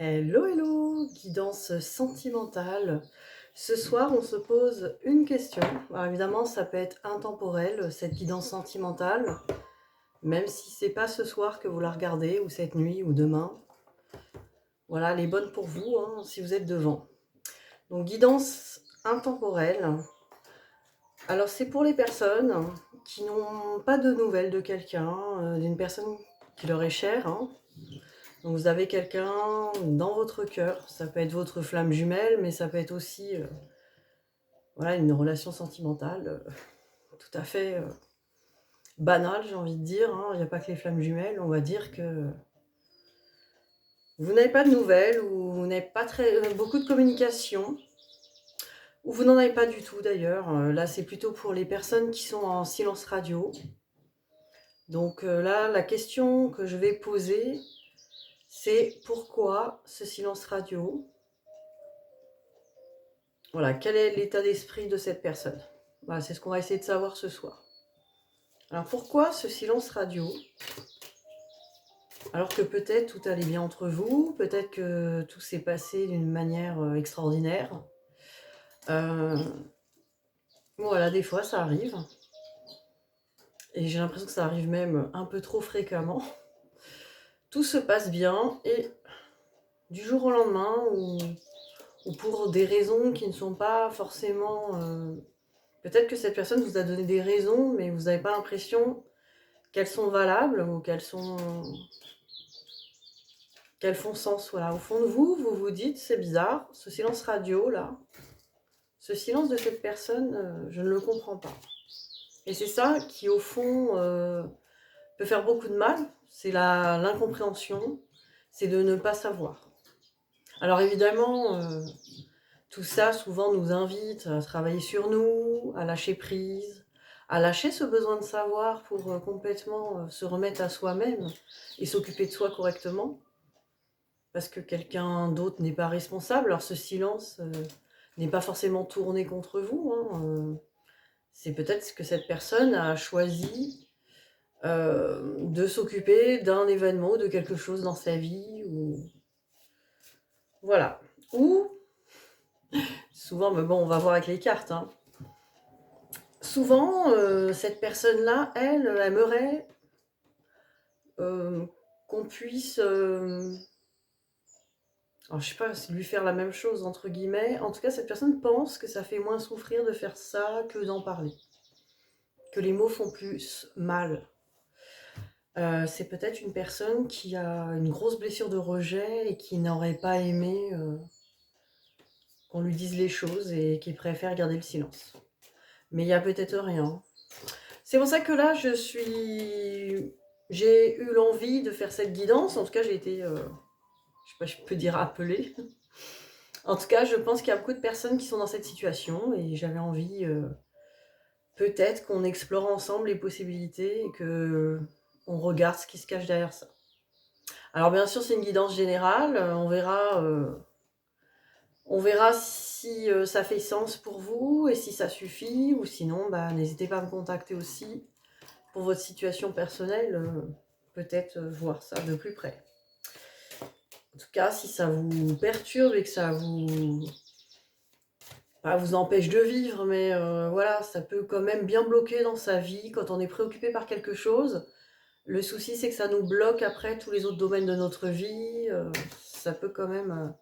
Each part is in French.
Hello, hello, guidance sentimentale. Ce soir, on se pose une question. Alors évidemment, ça peut être intemporel, cette guidance sentimentale, même si c'est pas ce soir que vous la regardez, ou cette nuit, ou demain. Voilà, elle est bonne pour vous, hein, si vous êtes devant. Donc, guidance intemporelle. Alors, c'est pour les personnes qui n'ont pas de nouvelles de quelqu'un, d'une personne qui leur est chère, hein. Donc vous avez quelqu'un dans votre cœur, ça peut être votre flamme jumelle, mais ça peut être aussi voilà, une relation sentimentale tout à fait banale, j'ai envie de dire, hein. Il n'y a pas que les flammes jumelles, on va dire que vous n'avez pas de nouvelles ou vous n'avez pas beaucoup de communication, ou vous n'en avez pas du tout d'ailleurs. Là, c'est plutôt pour les personnes qui sont en silence radio. Donc là, la question que je vais poser, c'est pourquoi ce silence radio? Voilà, quel est l'état d'esprit de cette personne? Voilà, c'est ce qu'on va essayer de savoir ce soir. Alors pourquoi ce silence radio? Alors que peut-être tout allait bien entre vous, peut-être que tout s'est passé d'une manière extraordinaire. Euh, voilà, des fois ça arrive. Et j'ai l'impression que ça arrive même un peu trop fréquemment. Tout se passe bien et du jour au lendemain, ou pour des raisons qui ne sont pas forcément... peut-être que cette personne vous a donné des raisons, mais vous n'avez pas l'impression qu'elles sont valables ou qu'elles font sens. Voilà. Au fond de vous, vous vous dites, c'est bizarre, ce silence radio là, ce silence de cette personne, je ne le comprends pas. Et c'est ça qui, au fond, peut faire beaucoup de mal, c'est l'incompréhension, c'est de ne pas savoir. Alors évidemment, tout ça souvent nous invite à travailler sur nous, à lâcher prise, à lâcher ce besoin de savoir pour complètement se remettre à soi-même et s'occuper de soi correctement. Parce que quelqu'un d'autre n'est pas responsable. Alors ce silence n'est pas forcément tourné contre vous, hein. C'est peut-être que cette personne a choisi de s'occuper d'un événement ou de quelque chose dans sa vie. Voilà. Ou, souvent, mais bon, on va voir avec les cartes, hein. Souvent, cette personne-là, elle aimerait qu'on puisse... alors, je sais pas, c'est lui faire la même chose, entre guillemets. En tout cas, cette personne pense que ça fait moins souffrir de faire ça que d'en parler. Que les mots font plus mal. C'est peut-être une personne qui a une grosse blessure de rejet et qui n'aurait pas aimé qu'on lui dise les choses et qui préfère garder le silence. Mais il y a peut-être rien. C'est pour ça que là, j'ai eu l'envie de faire cette guidance. En tout cas, j'ai été, je sais pas, je peux dire appelée. En tout cas, je pense qu'il y a beaucoup de personnes qui sont dans cette situation et j'avais envie, peut-être qu'on explore ensemble les possibilités et que on regarde ce qui se cache derrière ça. Alors bien sûr, c'est une guidance générale, on verra si ça fait sens pour vous et si ça suffit, ou sinon, bah, n'hésitez pas à me contacter aussi pour votre situation personnelle, peut-être voir ça de plus près. En tout cas, si ça vous perturbe et que ça vous empêche de vivre, mais voilà, ça peut quand même bien bloquer dans sa vie quand on est préoccupé par quelque chose. Le souci, c'est que ça nous bloque après tous les autres domaines de notre vie. Ça peut quand même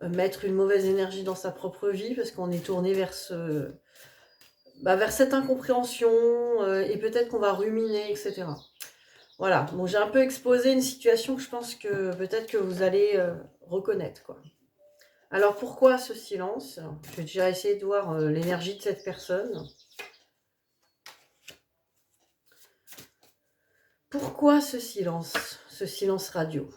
mettre une mauvaise énergie dans sa propre vie parce qu'on est tourné vers vers cette incompréhension et peut-être qu'on va ruminer, etc. Voilà, bon, j'ai un peu exposé une situation que je pense que peut-être que vous allez reconnaître, quoi. Alors pourquoi ce silence? Je vais déjà essayer de voir l'énergie de cette personne. Pourquoi ce silence radio?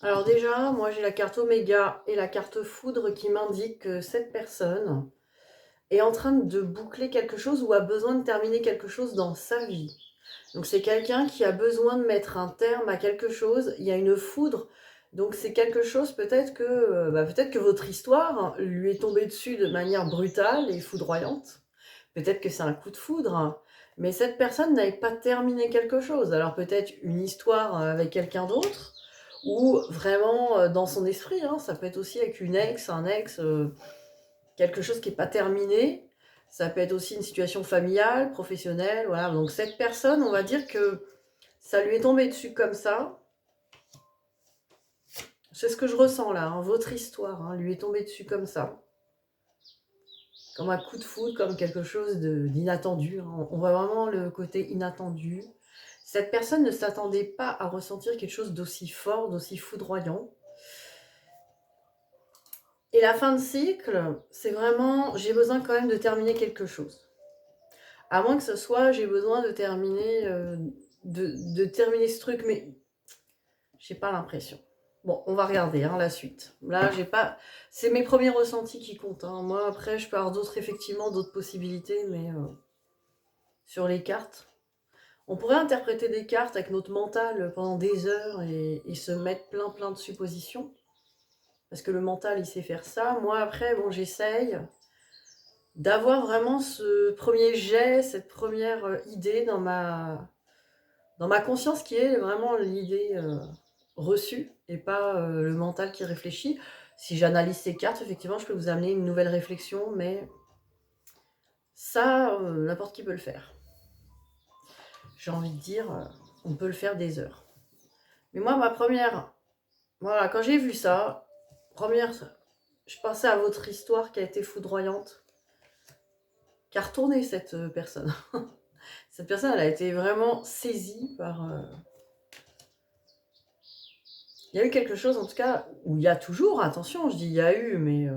Alors déjà, moi j'ai la carte Oméga et la carte Foudre qui m'indiquent que cette personne est en train de boucler quelque chose ou a besoin de terminer quelque chose dans sa vie. Donc c'est quelqu'un qui a besoin de mettre un terme à quelque chose. Il y a une foudre, donc c'est quelque chose peut-être que votre histoire lui est tombée dessus de manière brutale et foudroyante. Peut-être que c'est un coup de foudre, mais cette personne n'avait pas terminé quelque chose. Alors peut-être une histoire avec quelqu'un d'autre, ou vraiment dans son esprit, hein, ça peut être aussi avec une ex, un ex, quelque chose qui n'est pas terminé. Ça peut être aussi une situation familiale, professionnelle, voilà. Donc cette personne, on va dire que ça lui est tombé dessus comme ça. C'est ce que je ressens là, hein, votre histoire, hein, lui est tombée dessus comme ça. Comme un coup de foudre, comme quelque chose d'inattendu. Hein. On voit vraiment le côté inattendu. Cette personne ne s'attendait pas à ressentir quelque chose d'aussi fort, d'aussi foudroyant. Et la fin de cycle, c'est vraiment, j'ai besoin quand même de terminer quelque chose. À moins que ce soit, j'ai besoin de terminer, de terminer ce truc, mais j'ai pas l'impression. Bon, on va regarder hein, la suite. Là, j'ai pas. C'est mes premiers ressentis qui comptent. Hein. Moi, après, je peux avoir d'autres, effectivement, d'autres possibilités, mais sur les cartes. On pourrait interpréter des cartes avec notre mental pendant des heures et se mettre plein de suppositions. Parce que le mental, il sait faire ça. Moi, après, bon, j'essaye d'avoir vraiment ce premier jet, cette première idée dans ma conscience qui est vraiment l'idée reçue et pas le mental qui réfléchit. Si j'analyse ces cartes, effectivement, je peux vous amener une nouvelle réflexion, mais ça, n'importe qui peut le faire. J'ai envie de dire, on peut le faire des heures. Mais moi, ma première... Voilà, quand j'ai vu ça, je pensais à votre histoire qui a été foudroyante, qui a retourné cette personne. Cette personne, elle a été vraiment saisie par... Il y a eu quelque chose, en tout cas, où il y a toujours, attention, je dis il y a eu, mais...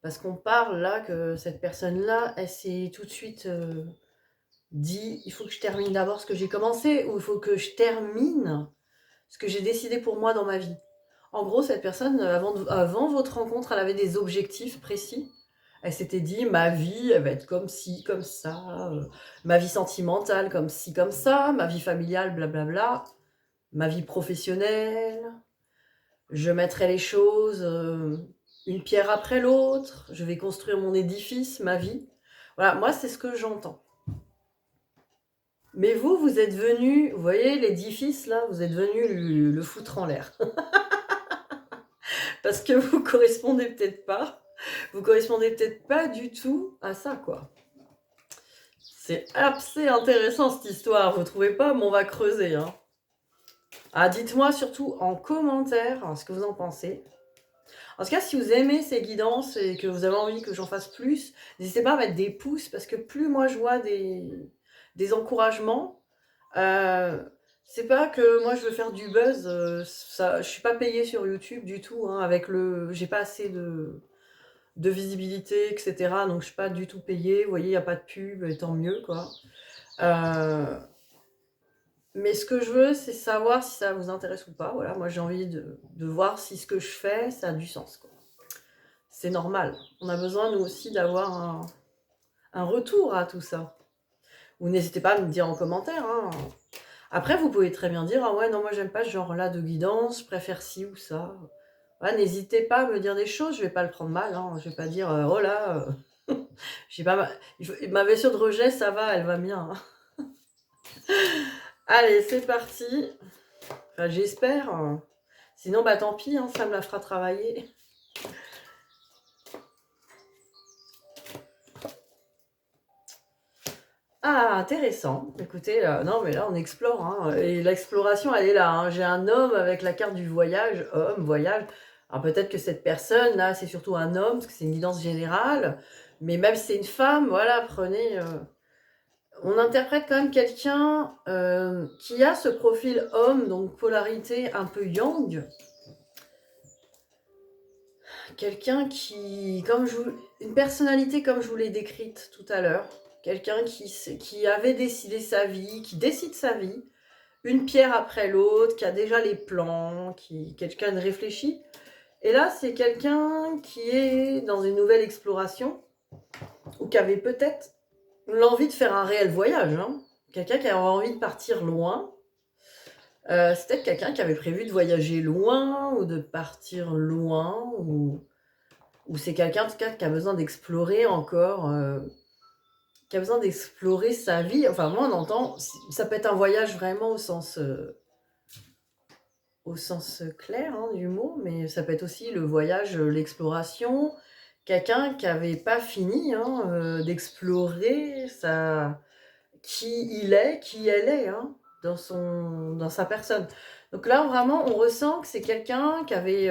parce qu'on parle là que cette personne-là, elle s'est tout de suite dit, il faut que je termine d'abord ce que j'ai commencé, ou il faut que je termine ce que j'ai décidé pour moi dans ma vie. En gros, cette personne, avant votre rencontre, elle avait des objectifs précis. Elle s'était dit, ma vie, elle va être comme ci, comme ça, ma vie sentimentale comme ci, comme ça, ma vie familiale, blablabla, ma vie professionnelle, je mettrai les choses une pierre après l'autre, je vais construire mon édifice, ma vie. Voilà, moi, c'est ce que j'entends. Mais vous, vous êtes venu, vous voyez l'édifice là, vous êtes venu le foutre en l'air. Parce que vous correspondez peut-être pas. Vous correspondez peut-être pas du tout à ça, quoi. C'est assez intéressant cette histoire, vous trouvez pas? Mais on va creuser. Hein. Ah, dites-moi surtout en commentaire ce que vous en pensez. En tout cas, si vous aimez ces guidances et que vous avez envie que j'en fasse plus, n'hésitez pas à mettre des pouces parce que plus moi je vois des encouragements, c'est pas que moi je veux faire du buzz, ça, je suis pas payée sur YouTube du tout, hein, j'ai pas assez de visibilité, etc. Donc je suis pas du tout payée, vous voyez, il n'y a pas de pub, et tant mieux, quoi. Mais ce que je veux, c'est savoir si ça vous intéresse ou pas. Voilà, moi j'ai envie de voir si ce que je fais, ça a du sens, quoi. C'est normal. On a besoin, nous aussi, d'avoir un retour à tout ça. Ou n'hésitez pas à me dire en commentaire. Hein. Après, vous pouvez très bien dire, ah ouais, non, moi j'aime pas ce genre-là de guidance, je préfère ci ou ça. Ouais, n'hésitez pas à me dire des choses, je vais pas le prendre mal. Hein. Je vais pas dire, oh là, j'ai pas ma blessure de rejet, ça va, elle va bien. Hein. Allez, c'est parti. Enfin, j'espère. Sinon, bah tant pis, hein, ça me la fera travailler. Ah, intéressant. Écoutez, non, mais là, on explore. Hein, et l'exploration, elle est là. Hein. J'ai un homme avec la carte du voyage. Homme, voyage. Alors peut-être que cette personne, là, c'est surtout un homme, parce que c'est une guidance générale. Mais même si c'est une femme, voilà, prenez... on interprète quand même quelqu'un qui a ce profil homme, donc polarité un peu yang. Quelqu'un qui... une personnalité comme je vous l'ai décrite tout à l'heure. Quelqu'un qui avait décidé sa vie, qui décide sa vie, une pierre après l'autre, qui a déjà les plans, quelqu'un de réfléchi. Et là, c'est quelqu'un qui est dans une nouvelle exploration, ou qui avait peut-être l'envie de faire un réel voyage. Hein. Quelqu'un qui avait envie de partir loin. C'est peut-être quelqu'un qui avait prévu de voyager loin, ou de partir loin, ou c'est quelqu'un en tout cas qui a besoin d'explorer encore... qui a besoin d'explorer sa vie. Enfin, moi, on entend, ça peut être un voyage vraiment au sens clair hein, du mot, mais ça peut être aussi le voyage, l'exploration. Quelqu'un qui n'avait pas fini hein, d'explorer qui il est, qui elle est, hein, dans sa personne. Donc là, vraiment, on ressent que c'est quelqu'un qui avait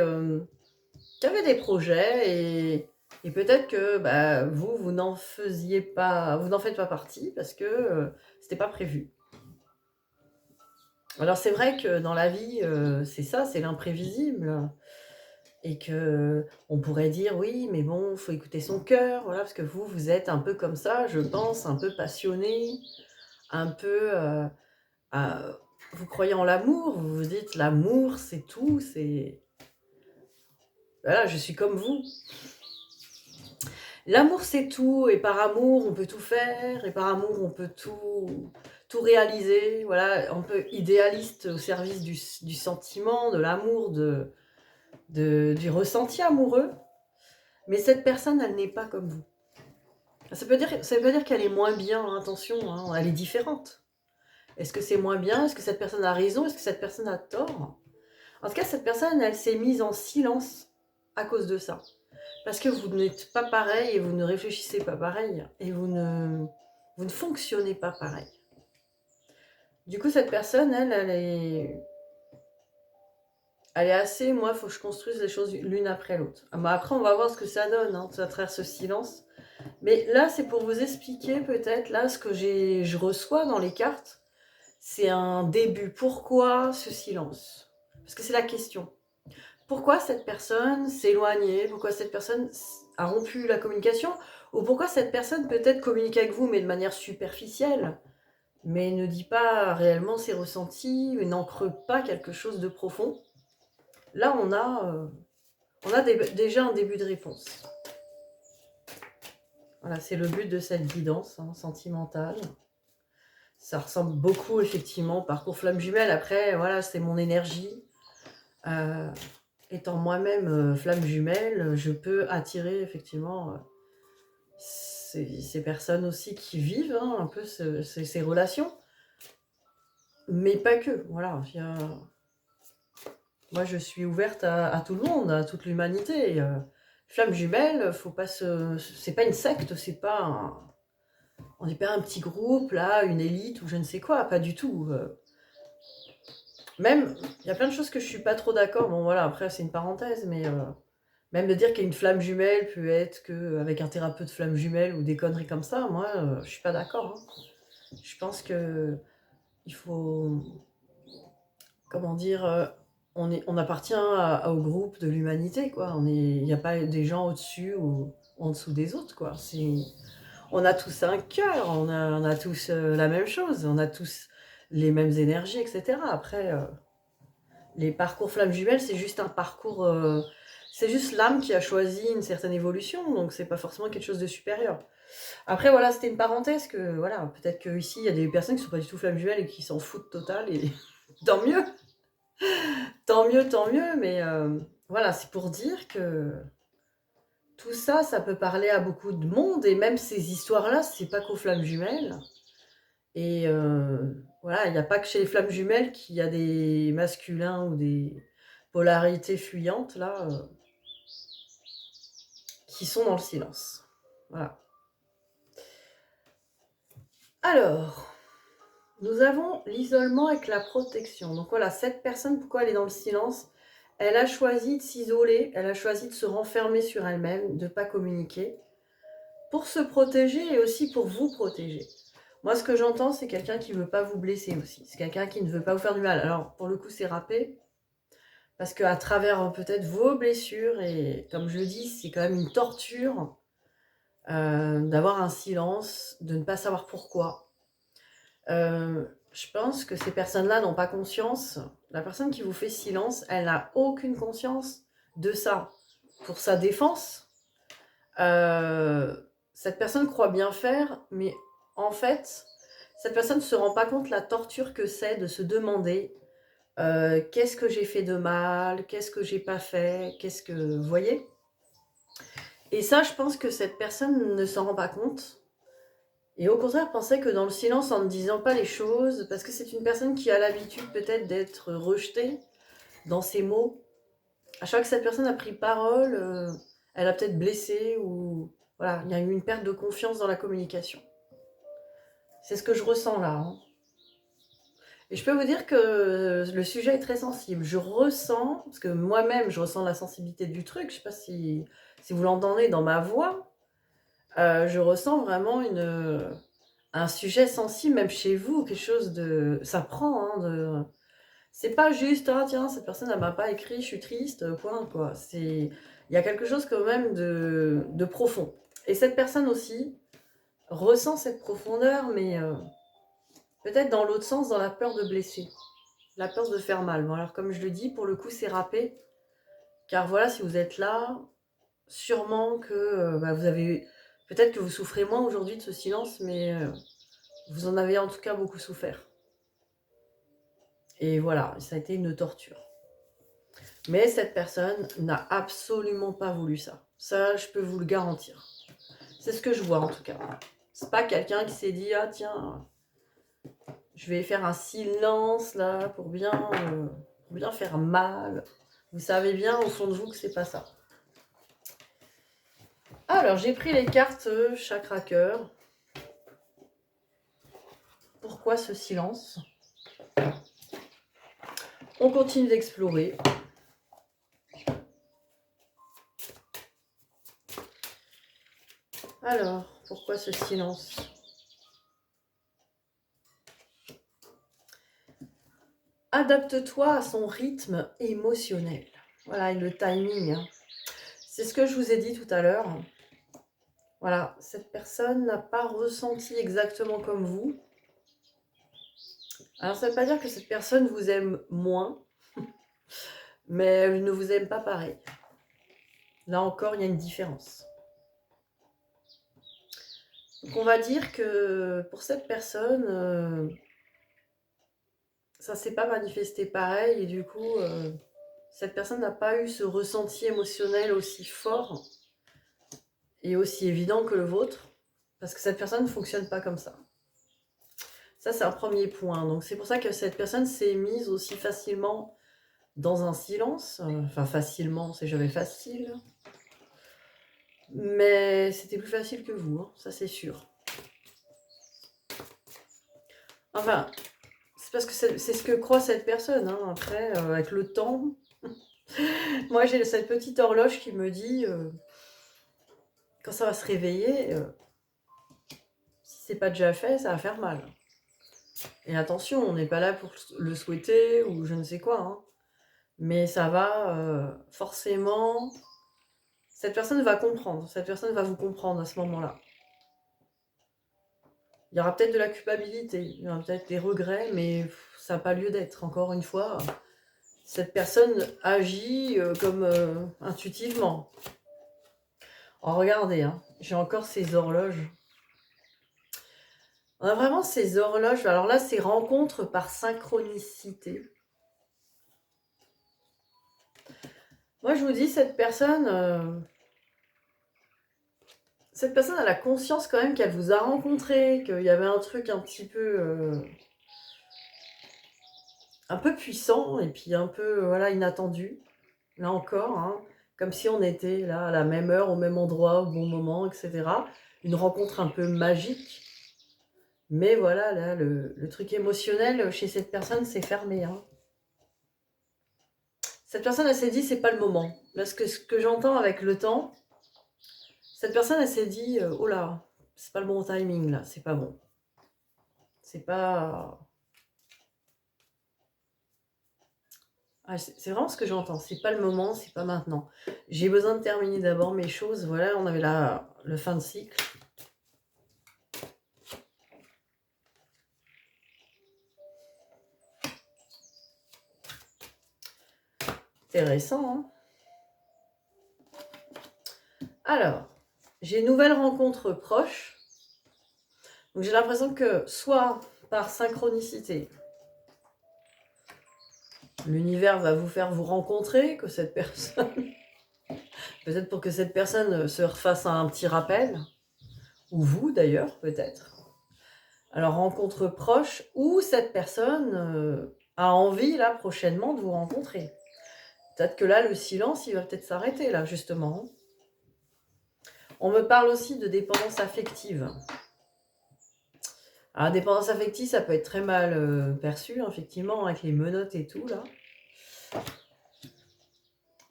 des projets et peut-être que bah, vous n'en faisiez pas, vous n'en faites pas partie parce que c'était pas prévu. Alors c'est vrai que dans la vie, c'est ça, c'est l'imprévisible. Et que on pourrait dire oui, mais bon, faut écouter son cœur, voilà, parce que vous êtes un peu comme ça, je pense, un peu passionné, un peu, vous croyez en l'amour, vous vous dites l'amour, c'est tout, c'est voilà, je suis comme vous. L'amour, c'est tout, et par amour, on peut tout faire, et par amour, on peut tout réaliser. Voilà, un peu idéaliste au service du sentiment, de l'amour, du ressenti amoureux. Mais cette personne, elle n'est pas comme vous. Ça veut pas dire qu'elle est moins bien, hein, attention, hein, elle est différente. Est-ce que c'est moins bien? Est-ce que cette personne a raison? Est-ce que cette personne a tort? En tout cas, cette personne, elle s'est mise en silence à cause de ça. Parce que vous n'êtes pas pareil et vous ne réfléchissez pas pareil et vous ne fonctionnez pas pareil. Du coup, cette personne, elle est assez, moi, il faut que je construise les choses l'une après l'autre. Après, on va voir ce que ça donne hein, à travers ce silence. Mais là, c'est pour vous expliquer peut-être, là, ce que je reçois dans les cartes, c'est un début. Pourquoi ce silence? Parce que c'est la question. Pourquoi cette personne s'est éloignée? Pourquoi cette personne a rompu la communication? Ou pourquoi cette personne peut-être communique avec vous, mais de manière superficielle, mais ne dit pas réellement ses ressentis, n'ancre pas quelque chose de profond? Là, on a déjà un début de réponse. Voilà, c'est le but de cette guidance hein, sentimentale. Ça ressemble beaucoup effectivement au parcours flamme jumelle. Après, voilà, c'est mon énergie. Étant moi-même flamme jumelle, je peux attirer effectivement ces personnes aussi qui vivent hein, un peu ces relations. Mais pas que, voilà. Moi, je suis ouverte à tout le monde, à toute l'humanité. Flamme jumelle, faut pas c'est pas une secte, on n'est pas un petit groupe, là, une élite ou je ne sais quoi, pas du tout. Même, il y a plein de choses que je suis pas trop d'accord. Bon, voilà, après, c'est une parenthèse, mais même de dire qu'une flamme jumelle peut être qu'avec un thérapeute flamme jumelle ou des conneries comme ça, moi, je suis pas d'accord. Hein. Je pense que il faut, comment dire, on appartient au groupe de l'humanité, quoi. Il n'y a pas des gens au-dessus ou en dessous des autres, quoi. On a tous un cœur, on a tous la même chose, on a tous les mêmes énergies, etc. Après, les parcours flammes jumelles, c'est juste un parcours. C'est juste l'âme qui a choisi une certaine évolution, donc c'est pas forcément quelque chose de supérieur. Après, voilà, c'était une parenthèse que, voilà, peut-être qu'ici, il y a des personnes qui sont pas du tout flammes jumelles et qui s'en foutent total, et tant mieux, tant mieux, mais voilà, c'est pour dire que tout ça, ça peut parler à beaucoup de monde, et même ces histoires-là, c'est pas qu'aux flammes jumelles. Et voilà, il n'y a pas que chez les flammes jumelles qu'il y a des masculins ou des polarités fuyantes, là, qui sont dans le silence. Voilà. Alors, nous avons l'isolement avec la protection. Donc voilà, cette personne, pourquoi elle est dans le silence? Elle a choisi de s'isoler, elle a choisi de se renfermer sur elle-même, de ne pas communiquer, pour se protéger et aussi pour vous protéger. Moi, ce que j'entends, c'est quelqu'un qui ne veut pas vous blesser aussi. C'est quelqu'un qui ne veut pas vous faire du mal. Alors, pour le coup, c'est râpé, parce qu'à travers peut-être vos blessures, et comme je le dis, c'est quand même une torture d'avoir un silence, de ne pas savoir pourquoi. Je pense que ces personnes-là n'ont pas conscience. La personne qui vous fait silence, elle n'a aucune conscience de ça. Pour sa défense, cette personne croit bien faire, mais en fait, cette personne ne se rend pas compte la torture que c'est de se demander qu'est-ce que j'ai fait de mal, qu'est-ce que j'ai pas fait, vous voyez? Et ça, je pense que cette personne ne s'en rend pas compte. Et au contraire, pensez que dans le silence, en ne disant pas les choses, parce que c'est une personne qui a l'habitude peut-être d'être rejetée dans ses mots, à chaque fois que cette personne a pris parole, elle a peut-être blessé ou voilà, il y a eu une perte de confiance dans la communication. C'est ce que je ressens là, hein. Et je peux vous dire que le sujet est très sensible. Je ressens, parce que moi-même je ressens la sensibilité du truc, je ne sais pas si vous l'entendez dans ma voix, je ressens vraiment un sujet sensible, même chez vous, quelque chose de... Ça prend, hein, c'est pas juste, ah tiens, cette personne elle m'a pas écrit, je suis triste, point, quoi. Il y a quelque chose quand même de profond. Et cette personne aussi ressent cette profondeur, mais peut-être dans l'autre sens, dans la peur de blesser, la peur de faire mal. Bon, alors comme je le dis, pour le coup, c'est râpé, car voilà, si vous êtes là, sûrement que vous avez... Peut-être que vous souffrez moins aujourd'hui de ce silence, mais vous en avez en tout cas beaucoup souffert. Et voilà, ça a été une torture. Mais cette personne n'a absolument pas voulu ça. Ça, je peux vous le garantir. C'est ce que je vois en tout cas. C'est pas quelqu'un qui s'est dit, ah tiens, je vais faire un silence là pour bien faire mal. Vous savez bien au fond de vous que c'est pas ça. Alors, j'ai pris les cartes chakra cœur. Pourquoi ce silence? On continue d'explorer. Alors, pourquoi ce silence? Adapte-toi à son rythme émotionnel. Voilà, et le timing. Hein. C'est ce que je vous ai dit tout à l'heure. Voilà, cette personne n'a pas ressenti exactement comme vous. Alors, ça ne veut pas dire que cette personne vous aime moins, mais elle ne vous aime pas pareil. Là encore, il y a une différence. Donc, on va dire que pour cette personne, ça ne s'est pas manifesté pareil, et du coup, cette personne n'a pas eu ce ressenti émotionnel aussi fort et aussi évident que le vôtre, parce que cette personne ne fonctionne pas comme ça. Ça, c'est un premier point. Donc, c'est pour ça que cette personne s'est mise aussi facilement dans un silence. Enfin, facilement, c'est jamais facile. Mais c'était plus facile que vous, hein, ça c'est sûr. Enfin, c'est parce que c'est ce que croit cette personne. Hein. Après, avec le temps, moi j'ai cette petite horloge qui me dit, quand ça va se réveiller, si c'est pas déjà fait, ça va faire mal. Et attention, on n'est pas là pour le souhaiter ou je ne sais quoi. Hein. Mais ça va forcément... Cette personne va comprendre, cette personne va vous comprendre à ce moment-là. Il y aura peut-être de la culpabilité, il y aura peut-être des regrets, mais ça n'a pas lieu d'être. Encore une fois, cette personne agit comme intuitivement. Oh, regardez, hein, j'ai encore ces horloges. On a vraiment ces horloges. Alors là, c'est rencontre par synchronicité. Moi, je vous dis, cette personne a la conscience quand même qu'elle vous a rencontré, qu'il y avait un truc un petit peu... un peu puissant et puis un peu voilà, inattendu. Là encore, hein, comme si on était là à la même heure, au même endroit, au bon moment, etc. Une rencontre un peu magique. Mais voilà, là, le truc émotionnel chez cette personne, c'est fermé. Hein. Cette personne, elle s'est dit, c'est pas le moment. Là, ce que j'entends avec le temps, cette personne, elle s'est dit, oh là, c'est pas le bon timing, là, c'est pas bon. C'est pas... Ah, c'est vraiment ce que j'entends. C'est pas le moment, c'est pas maintenant. J'ai besoin de terminer d'abord mes choses. Voilà, on avait là le fin de cycle. Intéressant, hein? Alors, j'ai une nouvelle rencontre proche. Donc j'ai l'impression que soit par synchronicité, l'univers va vous faire vous rencontrer, que cette personne, peut-être pour que cette personne se refasse un petit rappel, ou vous d'ailleurs, peut-être. Alors, rencontre proche, ou cette personne a envie, là, prochainement, de vous rencontrer. Peut-être que là, le silence, il va peut-être s'arrêter, là, justement. On me parle aussi de dépendance affective. Alors, dépendance affective, ça peut être très mal perçu, effectivement, avec les menottes et tout, là.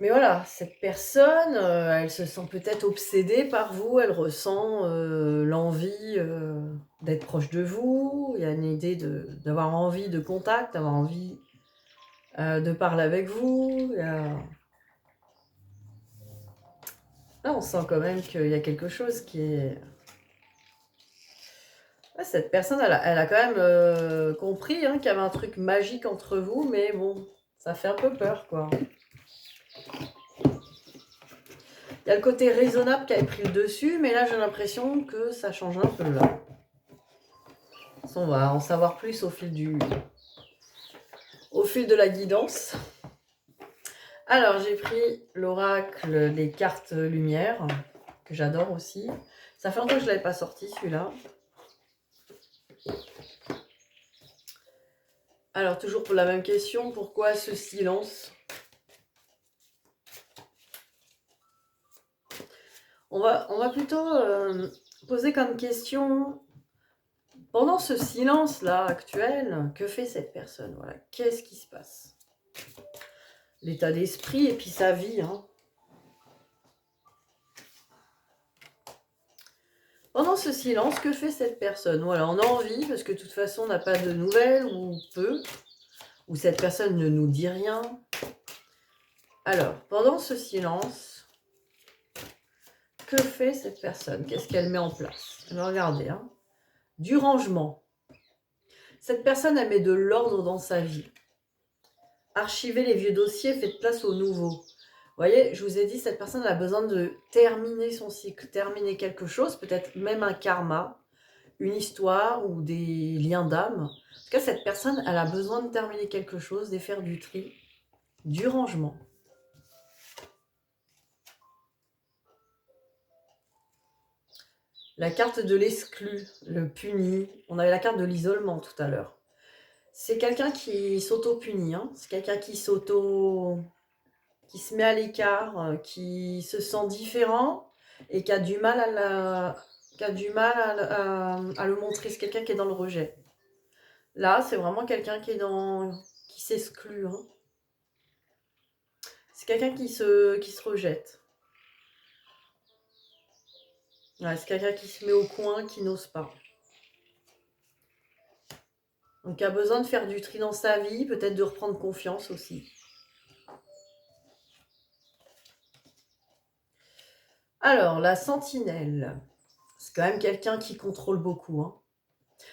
Mais voilà, cette personne, elle se sent peut-être obsédée par vous, elle ressent l'envie d'être proche de vous, il y a une idée d'avoir envie de contact, d'avoir envie de parler avec vous. Là, on sent quand même qu'il y a quelque chose qui est... Ouais, cette personne, elle a quand même compris qu'il y avait un truc magique entre vous, mais bon, ça fait un peu peur, quoi. Il y a le côté raisonnable qui avait pris le dessus, mais là, j'ai l'impression que ça change un peu, là. On va en savoir plus au fil de la guidance. Alors, j'ai pris l'oracle des cartes lumière, que j'adore aussi. Ça fait longtemps que je ne l'avais pas sorti, celui-là. Alors, toujours pour la même question, pourquoi ce silence ? On va plutôt poser comme question, pendant ce silence-là actuel, que fait cette personne ? Voilà, qu'est-ce qui se passe ? L'état d'esprit et puis sa vie. Pendant ce silence, que fait cette personne ? Voilà, on a envie, parce que de toute façon, on n'a pas de nouvelles, ou peu, ou cette personne ne nous dit rien. Alors, pendant ce silence, que fait cette personne ? Qu'est-ce qu'elle met en place ? Regardez, du rangement. Cette personne, elle met de l'ordre dans sa vie. Archiver les vieux dossiers, faites place aux nouveaux. Vous voyez, je vous ai dit, cette personne a besoin de terminer son cycle, terminer quelque chose, peut-être même un karma, une histoire ou des liens d'âme. En tout cas, cette personne, elle a besoin de terminer quelque chose, de faire du tri, du rangement. La carte de l'exclu, le puni. On avait la carte de l'isolement tout à l'heure. C'est quelqu'un qui s'auto-punit. C'est quelqu'un qui se met à l'écart, qui se sent différent et qui a du mal à le montrer. C'est quelqu'un qui est dans le rejet. Là, c'est vraiment quelqu'un qui s'exclut. C'est quelqu'un qui se rejette. Ouais, c'est quelqu'un qui se met au coin, qui n'ose pas. Donc, qui a besoin de faire du tri dans sa vie, peut-être de reprendre confiance aussi. Alors, la sentinelle, c'est quand même quelqu'un qui contrôle beaucoup.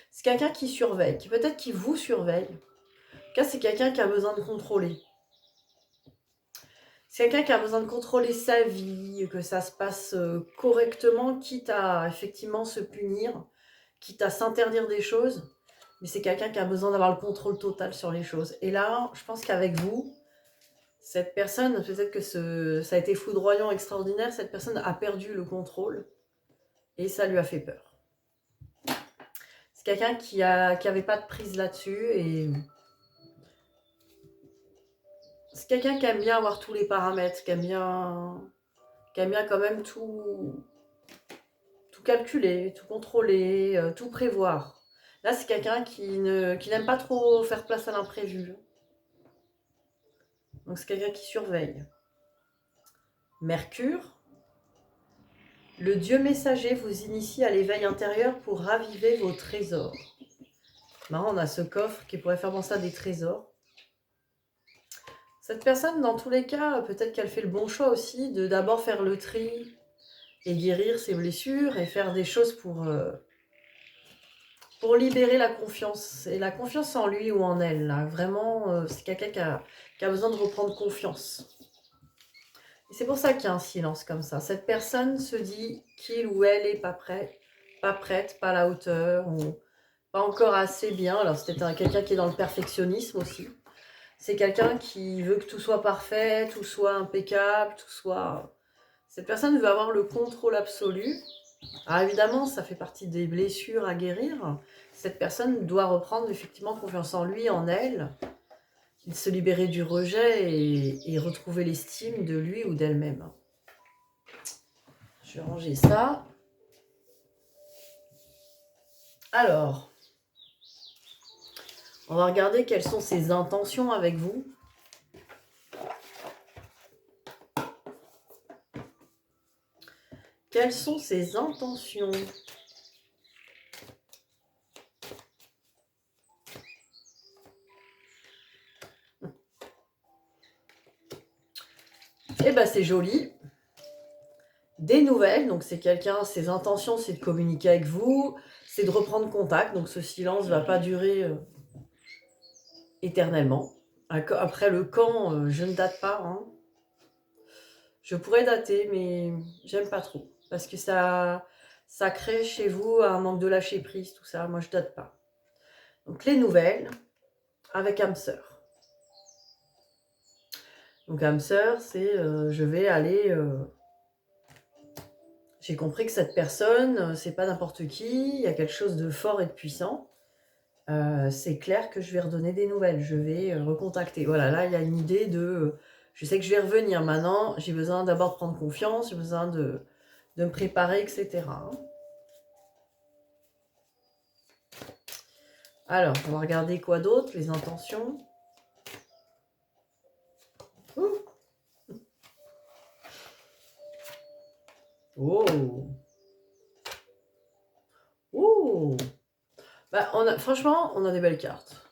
C'est quelqu'un qui surveille, peut-être qui vous surveille. En tout cas, c'est quelqu'un qui a besoin de contrôler. C'est quelqu'un qui a besoin de contrôler sa vie, que ça se passe correctement, quitte à effectivement se punir, quitte à s'interdire des choses. Mais c'est quelqu'un qui a besoin d'avoir le contrôle total sur les choses. Et là, je pense qu'avec vous, cette personne, peut-être que ça a été foudroyant, extraordinaire, cette personne a perdu le contrôle et ça lui a fait peur. C'est quelqu'un qui avait pas de prise là-dessus et c'est quelqu'un qui aime bien avoir tous les paramètres, qui aime bien quand même tout calculer, tout contrôler, tout prévoir. Là, c'est quelqu'un qui n'aime pas trop faire place à l'imprévu. Donc, c'est quelqu'un qui surveille. Mercure, le dieu messager vous initie à l'éveil intérieur pour raviver vos trésors. Marrant, on a ce coffre qui pourrait faire penser à des trésors. Cette personne, dans tous les cas, peut-être qu'elle fait le bon choix aussi de d'abord faire le tri et guérir ses blessures et faire des choses pour libérer la confiance. Et la confiance en lui ou en elle. Là. Vraiment, c'est quelqu'un qui a besoin de reprendre confiance. Et c'est pour ça qu'il y a un silence comme ça. Cette personne se dit qu'il ou elle n'est pas prête, pas à la hauteur, ou pas encore assez bien. Alors c'est peut-être quelqu'un qui est dans le perfectionnisme aussi. C'est quelqu'un qui veut que tout soit parfait, tout soit impeccable, tout soit... Cette personne veut avoir le contrôle absolu. Alors évidemment, ça fait partie des blessures à guérir. Cette personne doit reprendre effectivement confiance en lui, en elle, se libérer du rejet et retrouver l'estime de lui ou d'elle-même. Je vais ranger ça. Alors, on va regarder quelles sont ses intentions avec vous. Quelles sont ses intentions? Eh ben c'est joli. Des nouvelles, donc c'est quelqu'un, ses intentions c'est de communiquer avec vous, c'est de reprendre contact, donc ce silence ne va pas durer éternellement. Après le quand, je ne date pas, hein. Je pourrais dater, mais j'aime pas trop, parce que ça crée chez vous un manque de lâcher prise, tout ça, moi je date pas. Donc les nouvelles, avec âme sœur. Donc âme sœur, c'est je vais aller... J'ai compris que cette personne, c'est pas n'importe qui, il y a quelque chose de fort et de puissant. C'est clair que je vais redonner des nouvelles, je vais recontacter. Voilà, là, il y a une idée de... je sais que je vais revenir maintenant, j'ai besoin d'abord de prendre confiance, j'ai besoin de me préparer, etc. Alors, on va regarder quoi d'autre, les intentions. Ouh. Oh. Oh. Bah, franchement, on a des belles cartes.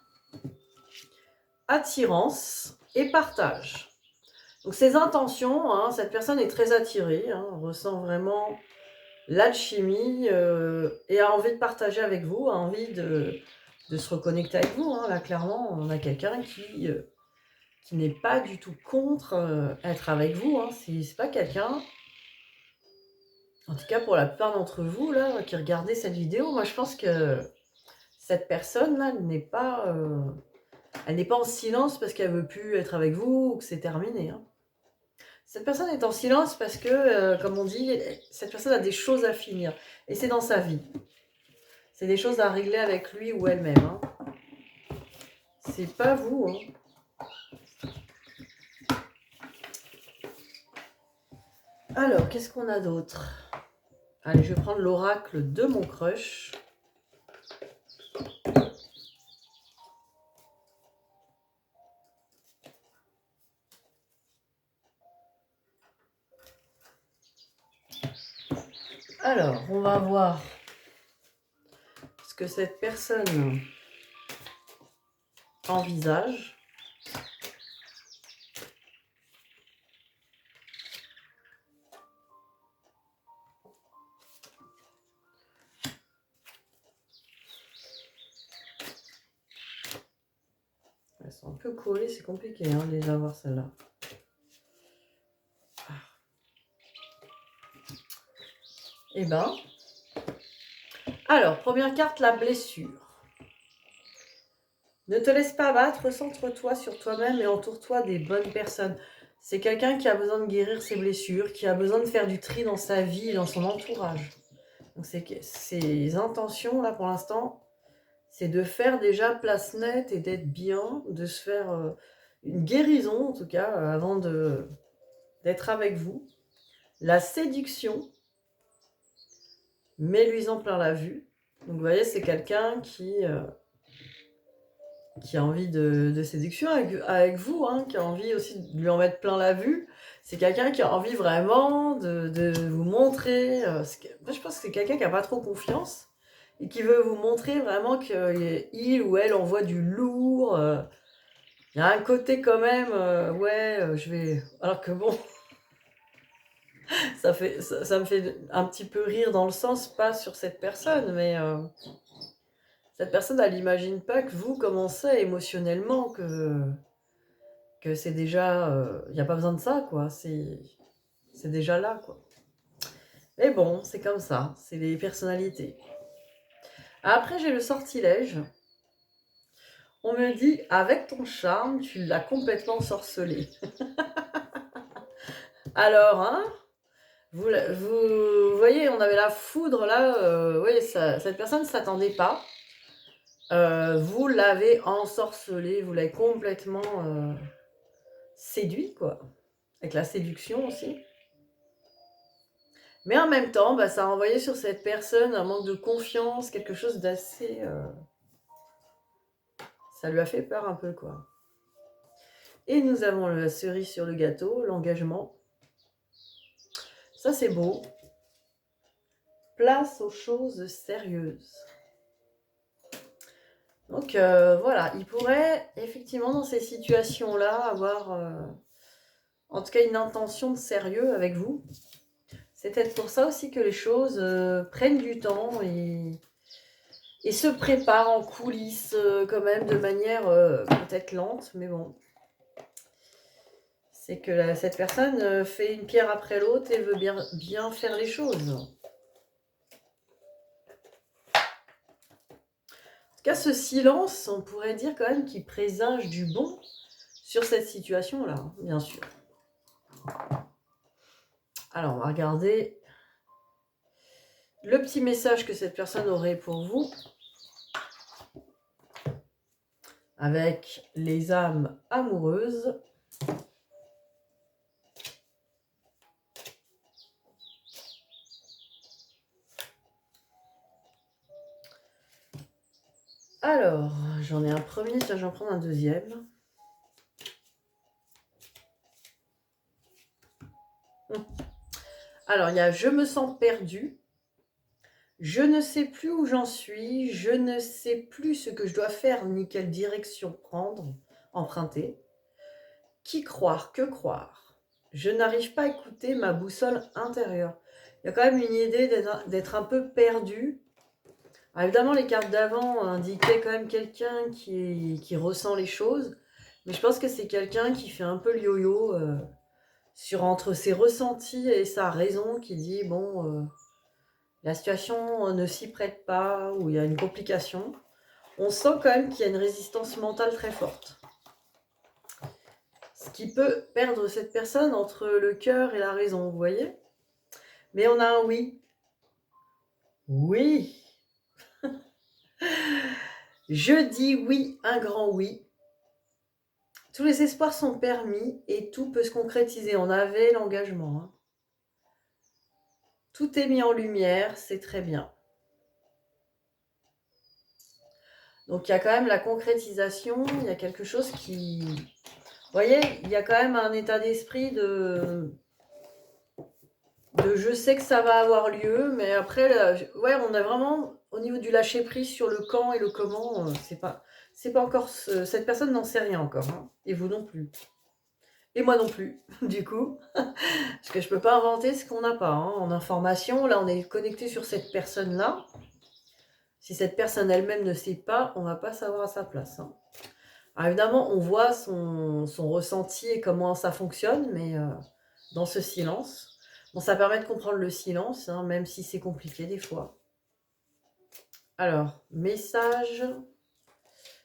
Attirance et partage. Donc ces intentions, hein, cette personne est très attirée, hein, ressent vraiment l'alchimie et a envie de partager avec vous, a envie de se reconnecter avec vous. Hein. Là, clairement, on a quelqu'un qui n'est pas du tout contre être avec vous. Hein. C'est pas quelqu'un, en tout cas pour la plupart d'entre vous là, qui regardez cette vidéo, moi je pense que cette personne-là n'est pas, elle n'est pas en silence parce qu'elle veut plus être avec vous ou que c'est terminé. Hein. Cette personne est en silence parce que, comme on dit, cette personne a des choses à finir. Et c'est dans sa vie. C'est des choses à régler avec lui ou elle-même. Hein. C'est pas vous. Hein. Alors, qu'est-ce qu'on a d'autre? Allez, je vais prendre l'oracle de mon crush. Alors, on va voir ce que cette personne envisage. Elles sont un peu collées, c'est compliqué hein, de les avoir celles-là. Eh ben, alors, première carte, la blessure. Ne te laisse pas abattre, recentre-toi sur toi-même et entoure-toi des bonnes personnes. C'est quelqu'un qui a besoin de guérir ses blessures, qui a besoin de faire du tri dans sa vie et dans son entourage. Donc ses intentions, là, pour l'instant, c'est de faire déjà place nette et d'être bien, de se faire une guérison, en tout cas, avant d'être avec vous. La séduction, mets-lui-en plein la vue. Donc, vous voyez, c'est quelqu'un qui a envie de séduction avec vous, hein, qui a envie aussi de lui en mettre plein la vue. C'est quelqu'un qui a envie vraiment de vous montrer. Moi, je pense que c'est quelqu'un qui n'a pas trop confiance et qui veut vous montrer vraiment qu'il ou elle envoie du lourd. Il y a un côté quand même, je vais... Alors que bon, ça me fait un petit peu rire dans le sens, pas sur cette personne, mais... cette personne, elle n'imagine pas que vous commencez émotionnellement, que c'est déjà... Il n'y a pas besoin de ça, quoi. C'est déjà là, quoi. Mais bon, c'est comme ça. C'est les personnalités. Après, j'ai le sortilège. On me dit, avec ton charme, tu l'as complètement sorcelé. Alors, hein, Vous voyez, on avait la foudre là, oui, cette personne ne s'attendait pas. Vous l'avez ensorcelé, vous l'avez complètement séduit, quoi. Avec la séduction aussi. Mais en même temps, bah, ça a envoyé sur cette personne un manque de confiance, quelque chose d'assez... ça lui a fait peur un peu, quoi. Et nous avons la cerise sur le gâteau, l'engagement. Ça, c'est beau. Place aux choses sérieuses. Donc, voilà, il pourrait, effectivement, dans ces situations-là, avoir, en tout cas, une intention de sérieux avec vous. C'est peut-être pour ça aussi que les choses prennent du temps et se préparent en coulisses, quand même, de manière peut-être lente, mais bon. C'est que cette personne fait une pierre après l'autre et veut bien faire les choses. En tout cas, ce silence, on pourrait dire quand même qu'il présage du bon sur cette situation-là, hein, bien sûr. Alors, on va regarder le petit message que cette personne aurait pour vous avec les âmes amoureuses. Alors, j'en ai un premier, tiens, j'en prends un deuxième. Alors, il y a « Je me sens perdu »,« Je ne sais plus où j'en suis »,« Je ne sais plus ce que je dois faire ni quelle direction prendre, emprunter »,« Qui croire, que croire ?»« Je n'arrive pas à écouter ma boussole intérieure ». Il y a quand même une idée d'être un peu perdu. Alors évidemment, les cartes d'avant indiquaient quand même quelqu'un qui ressent les choses, mais je pense que c'est quelqu'un qui fait un peu le yo-yo entre ses ressentis et sa raison, qui dit, bon, la situation ne s'y prête pas, ou il y a une complication. On sent quand même qu'il y a une résistance mentale très forte. Ce qui peut perdre cette personne entre le cœur et la raison, vous voyez ? Mais on a un oui. Oui. Je dis oui, un grand oui. Tous les espoirs sont permis et tout peut se concrétiser. On avait l'engagement. Hein. Tout est mis en lumière, c'est très bien. Donc il y a quand même la concrétisation, il y a quelque chose qui... Vous voyez, il y a quand même un état d'esprit de je sais que ça va avoir lieu, mais après, là, ouais, on a vraiment, au niveau du lâcher-prise sur le quand et le comment, c'est pas encore... cette personne n'en sait rien encore, hein, et vous non plus. Et moi non plus, du coup, parce que je peux pas inventer ce qu'on n'a pas hein, en information. Là, on est connecté sur cette personne-là. Si cette personne elle-même ne sait pas, on va pas savoir à sa place. Hein. Alors évidemment, on voit son ressenti et comment ça fonctionne, mais dans ce silence, bon, ça permet de comprendre le silence, hein, même si c'est compliqué des fois. Alors, message,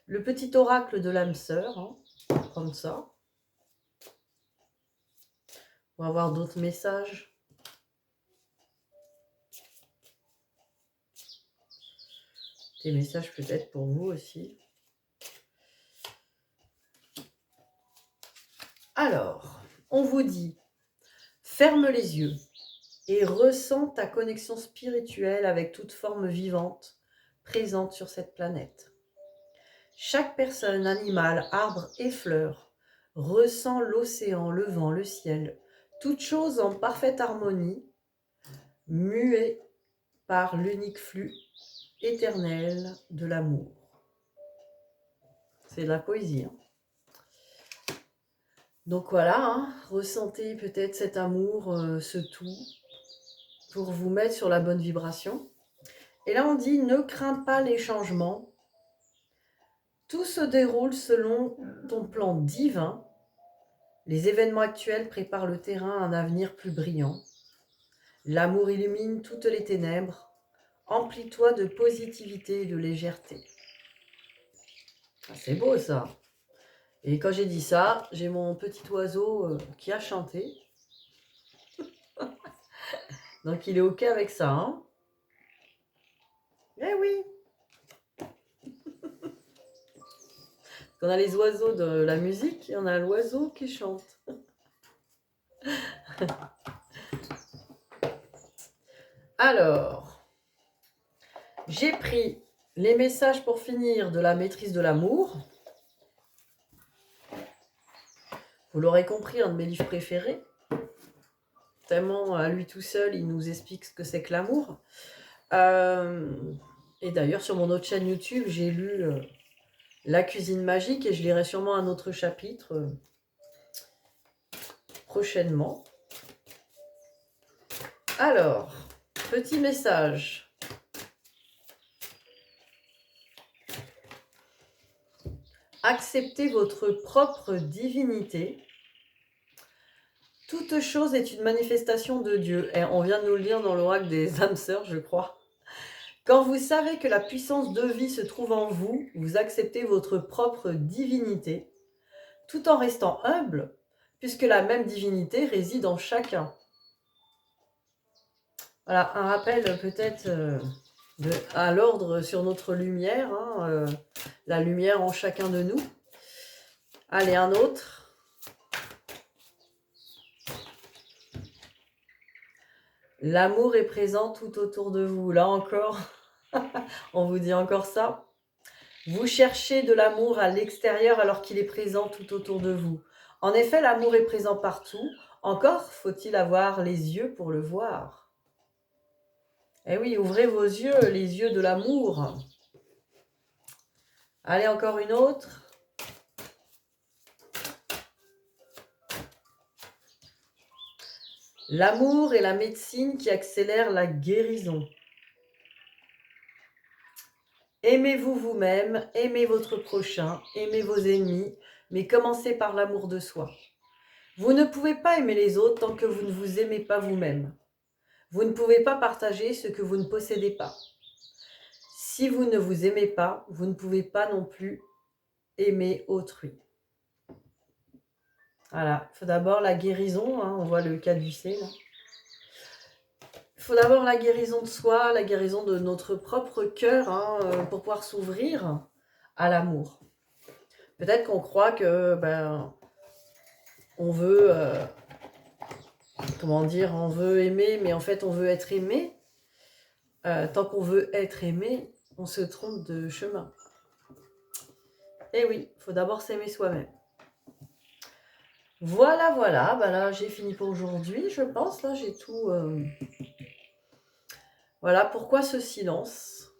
le petit oracle de l'âme sœur, hein, on va prendre ça. On va voir d'autres messages. Des messages peut-être pour vous aussi. Alors, on vous dit, ferme les yeux et ressens ta connexion spirituelle avec toute forme vivante présente sur cette planète. Chaque personne, animal, arbre et fleur ressent l'océan, le vent, le ciel, toute chose en parfaite harmonie, muée par l'unique flux éternel de l'amour. C'est de la poésie. Hein. Donc voilà, hein, ressentez peut-être cet amour, ce tout, pour vous mettre sur la bonne vibration. Et là, on dit, ne crains pas les changements. Tout se déroule selon ton plan divin. Les événements actuels préparent le terrain à un avenir plus brillant. L'amour illumine toutes les ténèbres. Emplis-toi de positivité et de légèreté. Ah, c'est beau ça. Et quand j'ai dit ça, j'ai mon petit oiseau qui a chanté. Donc il est OK avec ça, hein? Eh oui! On a les oiseaux de la musique et on a l'oiseau qui chante. Alors, j'ai pris les messages pour finir de la maîtrise de l'amour. Vous l'aurez compris, un de mes livres préférés. Tellement à lui tout seul, il nous explique ce que c'est que l'amour. Et d'ailleurs, sur mon autre chaîne YouTube, j'ai lu La cuisine magique et je lirai sûrement un autre chapitre prochainement. Alors, petit message. Acceptez votre propre divinité. Toute chose est une manifestation de Dieu. Et on vient de nous le dire dans l'oracle des âmes sœurs, je crois. Quand vous savez que la puissance de vie se trouve en vous, vous acceptez votre propre divinité, tout en restant humble, puisque la même divinité réside en chacun. Voilà, un rappel peut-être à l'ordre sur notre lumière, hein, la lumière en chacun de nous. Allez, un autre. L'amour est présent tout autour de vous. Là encore, on vous dit encore ça. Vous cherchez de l'amour à l'extérieur alors qu'il est présent tout autour de vous. En effet, l'amour est présent partout. Encore faut-il avoir les yeux pour le voir. Eh oui, ouvrez vos yeux, les yeux de l'amour. Allez, encore une autre. L'amour est la médecine qui accélère la guérison. Aimez-vous vous-même, aimez votre prochain, aimez vos ennemis, mais commencez par l'amour de soi. Vous ne pouvez pas aimer les autres tant que vous ne vous aimez pas vous-même. Vous ne pouvez pas partager ce que vous ne possédez pas. Si vous ne vous aimez pas, vous ne pouvez pas non plus aimer autrui. Voilà, il faut d'abord la guérison, hein, on voit le caducée là. Il faut d'abord la guérison de soi, la guérison de notre propre cœur, hein, pour pouvoir s'ouvrir à l'amour. Peut-être qu'on croit que on veut, on veut aimer, mais en fait on veut être aimé. Tant qu'on veut être aimé, on se trompe de chemin. Eh oui, il faut d'abord s'aimer soi-même. Voilà, là j'ai fini pour aujourd'hui, je pense. Là j'ai tout. Voilà, pourquoi ce silence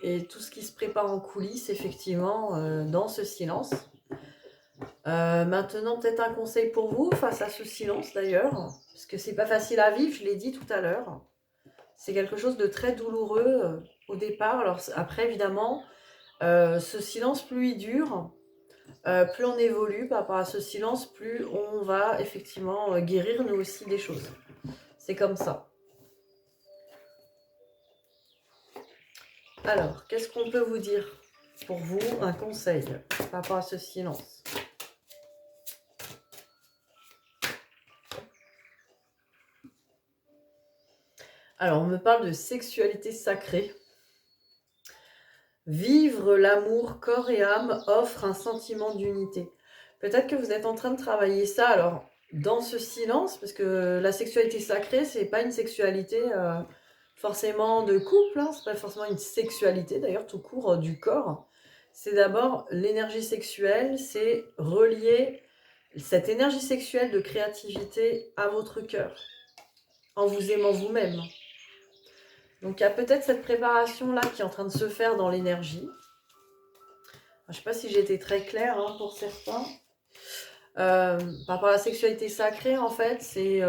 et tout ce qui se prépare en coulisses, effectivement, dans ce silence. Maintenant, peut-être un conseil pour vous face à ce silence d'ailleurs, parce que c'est pas facile à vivre, je l'ai dit tout à l'heure. C'est quelque chose de très douloureux au départ. Alors après, évidemment, ce silence, plus il dure, plus on évolue par rapport à ce silence, plus on va effectivement guérir nous aussi des choses. C'est comme ça. Alors, qu'est-ce qu'on peut vous dire pour vous, un conseil par rapport à ce silence? Alors, on me parle de sexualité sacrée. Vivre l'amour corps et âme offre un sentiment d'unité. Peut-être que vous êtes en train de travailler ça, alors, dans ce silence, parce que la sexualité sacrée, c'est pas une sexualité forcément de couple, hein, c'est pas forcément une sexualité, d'ailleurs, tout court, du corps. C'est d'abord l'énergie sexuelle, c'est relier cette énergie sexuelle de créativité à votre cœur, en vous aimant vous-même. Donc il y a peut-être cette préparation-là qui est en train de se faire dans l'énergie. Je ne sais pas si j'ai été très claire hein, pour certains. Par rapport à la sexualité sacrée, en fait, c'est...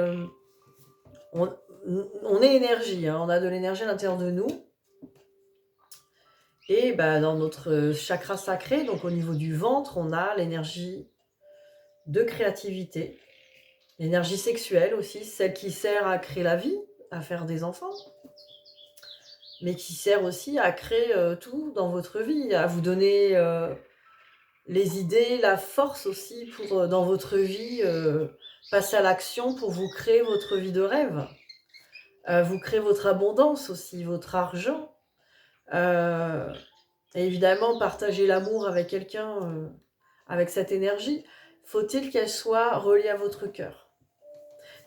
on est énergie, hein, on a de l'énergie à l'intérieur de nous. Et dans notre chakra sacré, donc au niveau du ventre, on a l'énergie de créativité. L'énergie sexuelle aussi, celle qui sert à créer la vie, à faire des enfants. Mais qui sert aussi à créer tout dans votre vie, à vous donner les idées, la force aussi pour, dans votre vie, passer à l'action pour vous créer votre vie de rêve. Vous créez votre abondance aussi, votre argent. Et évidemment, partager l'amour avec quelqu'un, avec cette énergie, faut-il qu'elle soit reliée à votre cœur.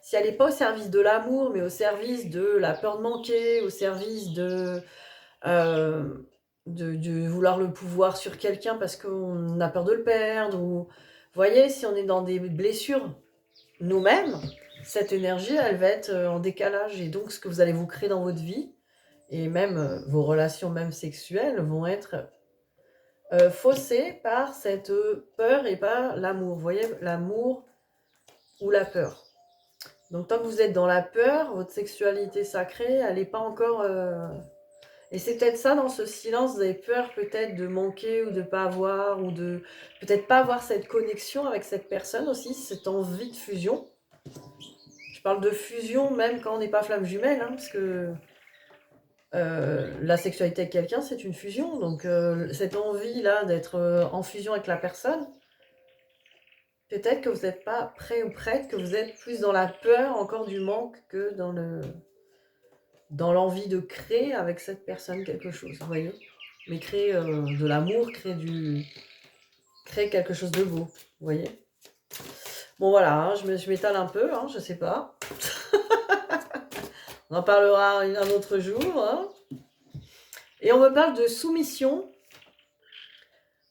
Si elle n'est pas au service de l'amour, mais au service de la peur de manquer, au service euh, de vouloir le pouvoir sur quelqu'un parce qu'on a peur de le perdre, ou vous voyez, si on est dans des blessures nous-mêmes, cette énergie, elle va être en décalage. Et donc, ce que vous allez vous créer dans votre vie, et même vos relations même sexuelles, vont être faussées par cette peur et pas l'amour. Vous voyez, l'amour ou la peur. Donc, tant que vous êtes dans la peur, votre sexualité sacrée, elle n'est pas encore... Et c'est peut-être ça, dans ce silence, vous avez peur peut-être de manquer ou de pas avoir, ou de peut-être pas avoir cette connexion avec cette personne aussi, cette envie de fusion. Je parle de fusion même quand on n'est pas flamme jumelle, hein, parce que la sexualité avec quelqu'un, c'est une fusion. Donc cette envie-là d'être en fusion avec la personne, peut-être que vous n'êtes pas prêt ou prête, que vous êtes plus dans la peur encore du manque que dans l'envie de créer avec cette personne quelque chose, vous voyez. Mais créer de l'amour, créer quelque chose de beau, vous voyez. Bon voilà, hein, je m'étale un peu, hein, je sais pas. On en parlera un autre jour. Hein. Et on me parle de soumission.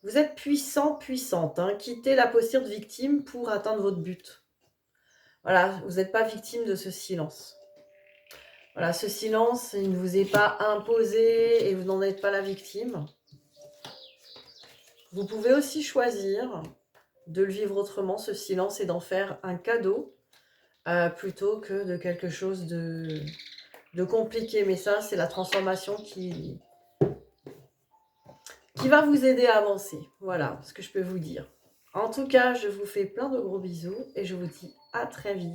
Vous êtes puissant, puissante. Hein. Quittez la posture de victime pour atteindre votre but. Voilà, vous n'êtes pas victime de ce silence. Voilà, ce silence, il ne vous est pas imposé et vous n'en êtes pas la victime. Vous pouvez aussi choisir de le vivre autrement, ce silence, et d'en faire un cadeau plutôt que de quelque chose de compliqué. Mais ça, c'est la transformation qui va vous aider à avancer. Voilà ce que je peux vous dire. En tout cas, je vous fais plein de gros bisous et je vous dis à très vite.